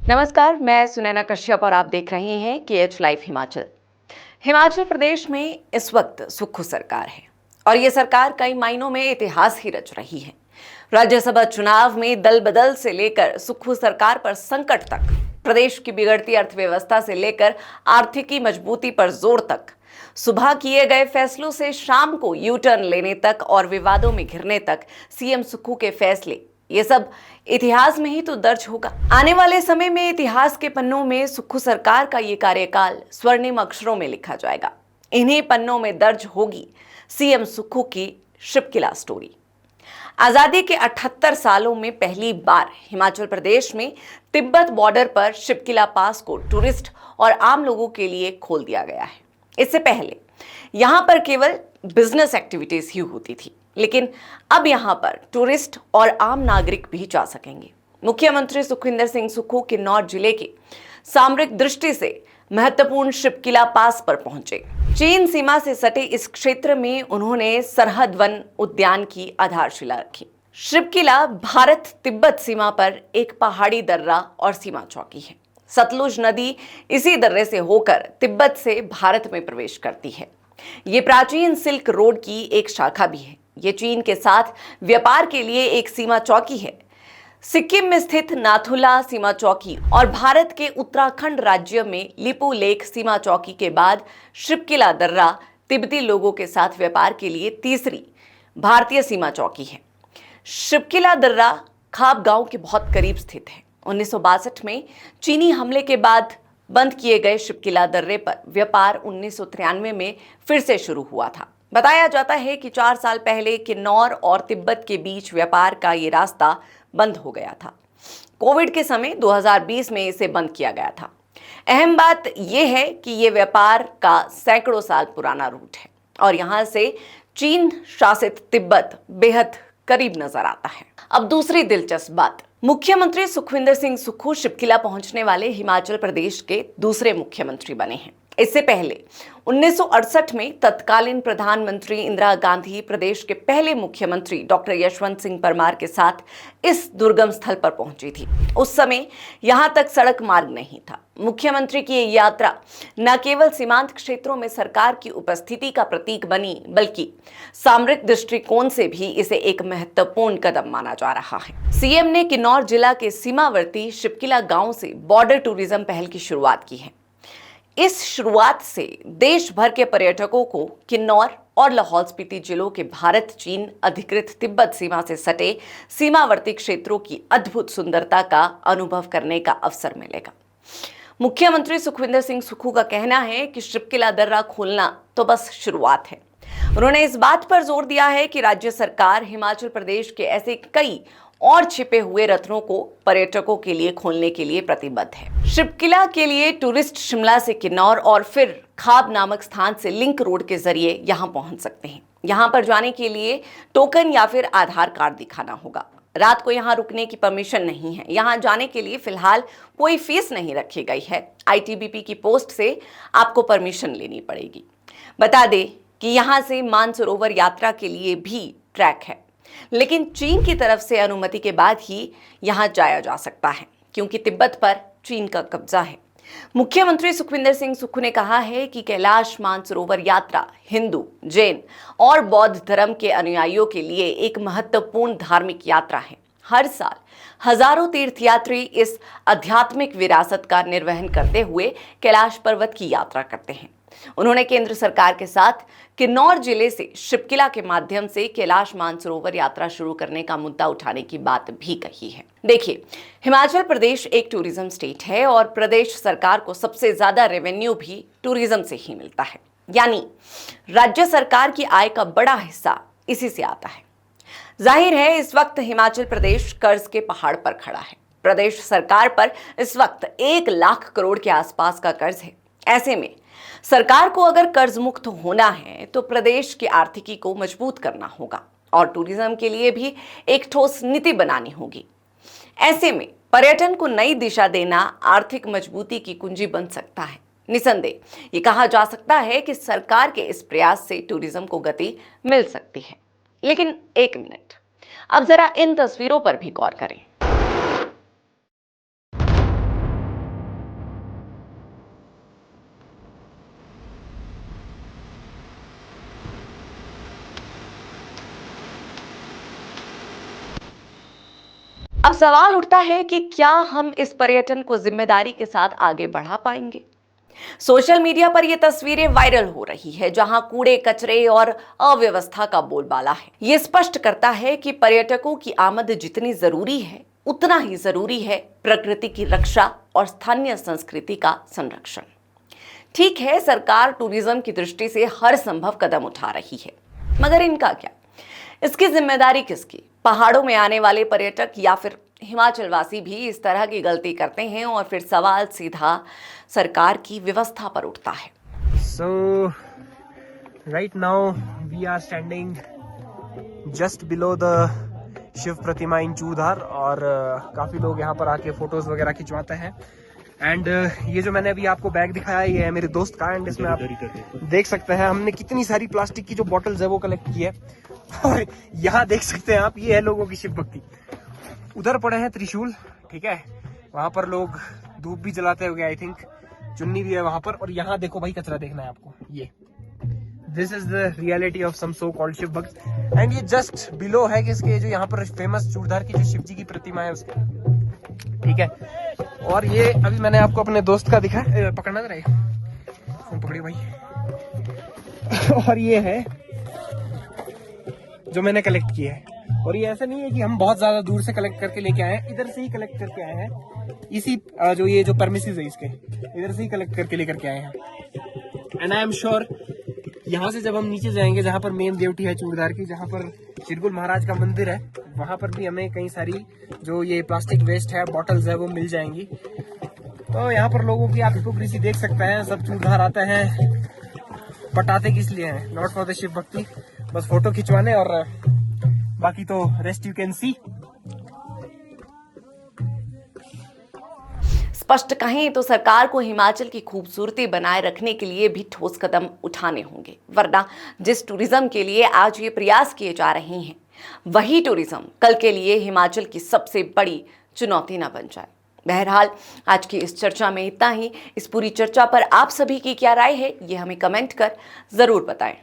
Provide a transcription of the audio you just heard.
नमस्कार, मैं सुनैना कश्यप और आप देख रहे हैं KH लाइव हिमाचल। हिमाचल प्रदेश में इस वक्त सुक्खू सरकार है और ये सरकार कई मायनों में इतिहास ही रच रही है। राज्यसभा चुनाव में दल बदल से लेकर सुक्खू सरकार पर संकट तक, प्रदेश की बिगड़ती अर्थव्यवस्था से लेकर आर्थिकी मजबूती पर जोर तक, सुबह किए गए फैसलों से शाम को यू टर्न लेने तक और विवादों में घिरने तक सीएम सुक्खू के फैसले, ये सब इतिहास में ही तो दर्ज होगा। आने वाले समय में इतिहास के पन्नों में सुक्खू सरकार का ये कार्यकाल स्वर्णिम अक्षरों में लिखा जाएगा। इन्हीं पन्नों में दर्ज होगी सीएम सुक्खू की शिपकिला स्टोरी। आजादी के 78 सालों में पहली बार हिमाचल प्रदेश में तिब्बत बॉर्डर पर शिपकिला पास को टूरिस्ट और आम लोगों के लिए खोल दिया गया है। इससे पहले यहां पर केवल बिजनेस एक्टिविटीज ही होती थी, लेकिन अब यहां पर टूरिस्ट और आम नागरिक भी जा सकेंगे। मुख्यमंत्री सुखविंदर सिंह सुक्खू किन्नौर जिले के सामरिक दृष्टि से महत्वपूर्ण शिपकिला पास पर पहुंचे। चीन सीमा से सटे इस क्षेत्र में उन्होंने सरहद वन उद्यान की आधारशिला रखी। शिपकिला भारत तिब्बत सीमा पर एक पहाड़ी दर्रा और सीमा चौकी है। सतलुज नदी इसी दर्रे से होकर तिब्बत से भारत में प्रवेश करती है। ये प्राचीन सिल्क रोड की एक शाखा भी है। ये चीन के साथ व्यापार के लिए एक सीमा चौकी है। सिक्किम में स्थित नाथुला सीमा चौकी और भारत के उत्तराखंड राज्य में लिपू लेक सीमा चौकी के बाद शिपकिला दर्रा तिब्बती लोगों के साथ व्यापार के लिए तीसरी भारतीय सीमा चौकी है। शिपकिला दर्रा खाप गांव के बहुत करीब स्थित है। 1962 में चीनी हमले के बाद बंद किए गए शिपकिला दर्रे पर व्यापार 1993 में फिर से शुरू हुआ था। बताया जाता है कि 4 साल पहले किन्नौर और तिब्बत के बीच व्यापार का ये रास्ता बंद हो गया था। कोविड के समय 2020 में इसे बंद किया गया था। अहम बात यह है कि ये व्यापार का सैकड़ों साल पुराना रूट है और यहां से चीन शासित तिब्बत बेहद करीब नजर आता है। अब दूसरी दिलचस्प बात, मुख्यमंत्री सुखविंदर सिंह सुक्खू शिपकिला पहुंचने वाले हिमाचल प्रदेश के दूसरे मुख्यमंत्री बने हैं। इससे पहले 1968 में तत्कालीन प्रधानमंत्री इंदिरा गांधी प्रदेश के पहले मुख्यमंत्री डॉक्टर यशवंत सिंह परमार के साथ इस दुर्गम स्थल पर पहुंची थी। उस समय यहां तक सड़क मार्ग नहीं था। मुख्यमंत्री की ये यात्रा न केवल सीमांत क्षेत्रों में सरकार की उपस्थिति का प्रतीक बनी, बल्कि सामरिक दृष्टिकोण से भी इसे एक महत्वपूर्ण कदम माना जा रहा है। सीएम ने किन्नौर जिला के सीमावर्ती शिपकिला गांव से बॉर्डर टूरिज्म पहल की शुरुआत की है। इस शुरुआत से देश भर के पर्यटकों को किन्नौर और लाहौल स्पीति जिलों के भारत चीन अधिकृत तिब्बत सीमा से सटे सीमावर्ती क्षेत्रों की अद्भुत सुंदरता का अनुभव करने का अवसर मिलेगा। मुख्यमंत्री सुखविंदर सिंह सुक्खू का कहना है कि शिपकिला दर्रा खोलना तो बस शुरुआत है। उन्होंने इस बात पर जोर दिया है कि राज्य सरकार हिमाचल प्रदेश के ऐसे कई और छिपे हुए रत्नों को पर्यटकों के लिए खोलने के लिए प्रतिबद्ध है। शिपकिला के लिए टूरिस्ट शिमला से किन्नौर और फिर खाब नामक स्थान से लिंक रोड के जरिए यहां पहुंच सकते हैं। यहां पर जाने के लिए टोकन या फिर आधार कार्ड दिखाना होगा। रात को यहां रुकने की परमिशन नहीं है। यहां जाने के लिए फिलहाल कोई फीस नहीं रखी गई है। ITBP की पोस्ट से आपको परमिशन लेनी पड़ेगी। बता दें कि यहां से मानसरोवर यात्रा के लिए भी ट्रैक है, लेकिन चीन की तरफ से अनुमति के बाद ही यहां जाया जा सकता है, क्योंकि तिब्बत पर चीन का कब्जा है। मुख्यमंत्री सुखविंदर सिंह सुक्खू ने कहा है कि कैलाश मानसरोवर यात्रा हिंदू, जैन और बौद्ध धर्म के अनुयायियों के लिए एक महत्वपूर्ण धार्मिक यात्रा है। हर साल हजारों तीर्थयात्री इस आध्यात्मिक विरासत का निर्वहन करते हुए कैलाश पर्वत की यात्रा करते हैं। उन्होंने केंद्र सरकार के साथ किन्नौर जिले से शिपकिला के माध्यम से कैलाश मानसरोवर यात्रा शुरू करने का मुद्दा उठाने की बात भी कही है। देखिए, हिमाचल प्रदेश एक टूरिज्म स्टेट है और प्रदेश सरकार को सबसे ज्यादा रेवेन्यू भी टूरिज्म से ही मिलता है, यानी राज्य सरकार की आय का बड़ा हिस्सा इसी से आता है। जाहिर है, इस वक्त हिमाचल प्रदेश कर्ज के पहाड़ पर खड़ा है। प्रदेश सरकार पर इस वक्त 1 लाख करोड़ के आसपास का कर्ज है। ऐसे में सरकार को अगर कर्ज मुक्त होना है तो प्रदेश की आर्थिकी को मजबूत करना होगा और टूरिज्म के लिए भी एक ठोस नीति बनानी होगी। ऐसे में पर्यटन को नई दिशा देना आर्थिक मजबूती की कुंजी बन सकता है। निसंदेह ये कहा जा सकता है कि सरकार के इस प्रयास से टूरिज्म को गति मिल सकती है। लेकिन एक मिनट, अब जरा इन तस्वीरों पर भी गौर करें। अब सवाल उठता है कि क्या हम इस पर्यटन को जिम्मेदारी के साथ आगे बढ़ा पाएंगे। सोशल मीडिया पर यह तस्वीरें वायरल हो रही है जहां कूड़े कचरे और अव्यवस्था का बोलबाला है। ये स्पष्ट करता है कि पर्यटकों की आमद जितनी जरूरी है उतना ही जरूरी है प्रकृति की रक्षा और स्थानीय संस्कृति का संरक्षण। ठीक है, सरकार टूरिज्म की दृष्टि से हर संभव कदम उठा रही है, मगर इनका क्या? इसकी जिम्मेदारी किसकी? पहाड़ों में आने वाले पर्यटक या फिर हिमाचल वासी भी इस तरह की गलती करते हैं और फिर सवाल सीधा सरकार की व्यवस्था पर उठता है। So right now we are standing just below the Shiv प्रतिमा इन चूधार और काफी लोग यहाँ पर आके फोटोज वगैरह खिंचवाते हैं। एंड ये जो मैंने अभी आपको बैग दिखाया ये है मेरे दोस्त का। एंड इसमें आप देख सकते हैं हमने कितनी सारी प्लास्टिक की जो बॉटल्स है वो कलेक्ट की है। और यहाँ देख सकते हैं आप, ये है लोगों की शिव भक्ति। उधर पड़े हैं त्रिशूल, ठीक है, वहां पर लोग धूप भी जलाते होंगे आई थिंक, चुन्नी भी है वहां पर। और यहाँ देखो भाई, कचरा देखना है आपको, ये this is the reality of some so called Shiv bhakt. And ये जस्ट बिलो है कि इसके जो यहाँ पर फेमस चूड़धार की जो शिव जी की प्रतिमा है उसके, ठीक है। और ये अभी मैंने आपको अपने दोस्त का दिखा, पकड़ना जरा, फोन पकड़िए भाई। और ये है जो मैंने कलेक्ट किया है। और ये ऐसा नहीं है कि हम बहुत ज्यादा दूर से कलेक्ट करके लेके आए हैं, इधर से ही कलेक्ट करके आए हैं। इसी जो ये जो परमिसेस है इसके, इधर से ही कलेक्ट करके लेकर के आए हैं। एंड आई एम श्योर यहाँ से जब हम नीचे जाएंगे जहाँ पर मेन देवटी है चूड़धार की, जहाँ पर शिरगुल महाराज का मंदिर है, वहां पर भी हमें कई सारी जो ये प्लास्टिक वेस्ट है, बॉटल्स है, वो मिल जाएंगी। तो यहाँ पर लोगों की आप हिपोक्रेसी देख सकते हैं। सब चूड़धार आते हैं, पटाते किस लिए हैं? नॉट फॉर द शिव भक्ति, बस फोटो खिंचवाने, और बाकी तो रेस्ट यू कैन सी। स्पष्ट कहें तो सरकार को हिमाचल की खूबसूरती बनाए रखने के लिए भी ठोस कदम उठाने होंगे, वरना जिस टूरिज्म के लिए आज ये प्रयास किए जा रहे हैं वही टूरिज्म कल के लिए हिमाचल की सबसे बड़ी चुनौती न बन जाए। बहरहाल आज की इस चर्चा में इतना ही। इस पूरी चर्चा पर आप सभी की क्या राय है ये हमें कमेंट कर जरूर बताएं।